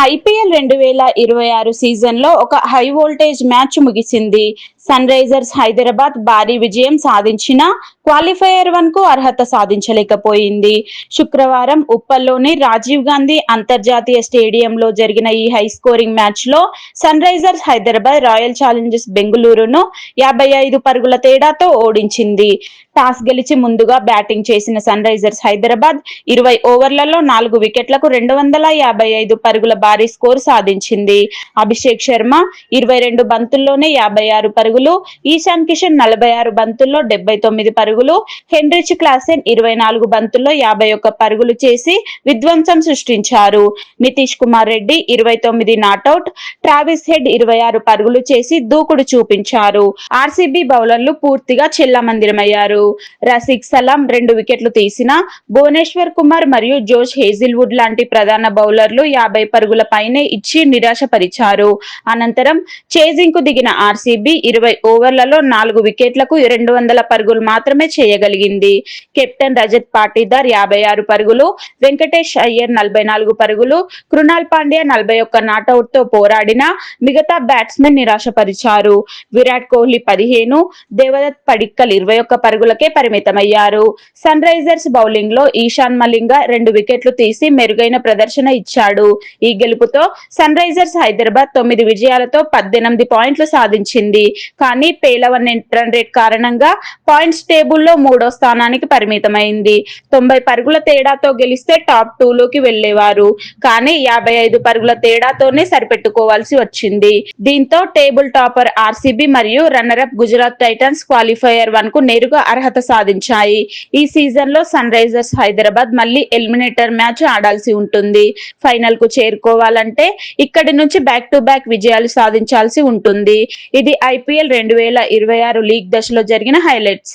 IPL 2026 సీజన్లో ఒక high voltage match ముగిసింది. సన్ రైజర్స్ హైదరాబాద్ భారీ విజయం సాధించినా క్వాలిఫైయర్ 1కు అర్హత సాధించలేకపోయింది. శుక్రవారం ఉప్పల్లోని రాజీవ్ గాంధీ అంతర్జాతీయ స్టేడియంలో జరిగిన ఈ హై స్కోరింగ్ మ్యాచ్లో Sunrisers Hyderabad Royal Challengers బెంగళూరును 55 పరుగుల తేడాతో ఓడించింది. టాస్ గెలిచి ముందుగా బ్యాటింగ్ చేసిన సన్ రైజర్స్ హైదరాబాద్ 20 ఓవర్లలో 4 వికెట్లకు 255 పరుగుల భారీ స్కోర్ సాధించింది. అభిషేక్ శర్మ 22 బంతుల్లోనే 56 పరుగులు, ఈశాన్ కిషన్ 46 బంతుల్లో 79 పరుగులు, హెన్రిచ్ క్లాసెన్ 24 బంతుల్లో 51 పరుగులు చేసి విధ్వంసం సృష్టించారు. Nitish Kumar Reddy 29 not out, Travis head 26 పరుగులు చేసి దూకుడు చూపించారు. ఆర్సీబీ బౌలర్లు పూర్తిగా చెల్లామందిరమయ్యారు. రసీక్ సలాం 2 వికెట్లు తీసినా భువనేశ్వర్ కుమార్ మరియు జోష్ హేజిల్వుడ్ లాంటి ప్రధాన బౌలర్లు 50 పరుగుల పైనే ఇచ్చి నిరాశపరిచారు. అనంతరం చేజింగ్ కు దిగిన ఆర్సీబీ 20 ఓవర్లలో 4 వికెట్లకు 200 పరుగులు మాత్రమే చేయగలిగింది. కెప్టెన్ రజత్ పాటీదార్ 56 పరుగులు, వెంకటేష్ అయ్యర్ 44 పరుగులు, కృణాల్ పాండ్యా 41 నాటౌట్ తో పోరాడినా మిగతా బ్యాట్స్మెన్ నిరాశపరిచారు. విరాట్ కోహ్లీ 15, దేవదత్ పడిక్కల్ 21 పరుగులకే పరిమితమయ్యారు. సన్ రైజర్స్ బౌలింగ్ లో ఈశాన్ మలింగ 2 వికెట్లు తీసి మెరుగైన ప్రదర్శన ఇచ్చాడు. ఈ గెలుపుతో సన్ రైజర్స్ హైదరాబాద్ 9 విజయాలతో 18 పాయింట్లు సాధించింది. కానీ పేలవ నెట్ రన్ రేట్ కారణంగా పాయింట్స్ టేబుల్లో 3వ స్థానానికి పరిమితమైంది. 90 పరుగుల తేడాతో గెలిస్తే టాప్ 2లోకి వెళ్లేవారు. కానీ 55 పరుగుల తేడాతోనే సరిపెట్టుకోవాల్సి వచ్చింది. దీంతో టేబుల్ టాపర్ ఆర్సీబీ మరియు రన్నరప్ గుజరాత్ టైటన్స్ క్వాలిఫైయర్ 1కు నేరుగా అర్హత సాధించాయి. ఈ సీజన్ లో సన్ రైజర్స్ హైదరాబాద్ మళ్లీ ఎలిమినేటర్ మ్యాచ్ ఆడాల్సి ఉంటుంది. ఫైనల్ కు చేరుకోవాలంటే ఇక్కడి నుంచి బ్యాక్ టు బ్యాక్ విజయాలు సాధించాల్సి ఉంటుంది. ఇది ఐపీఎల్ 2026 లీగ్ దశలో జరిగిన హైలైట్స్.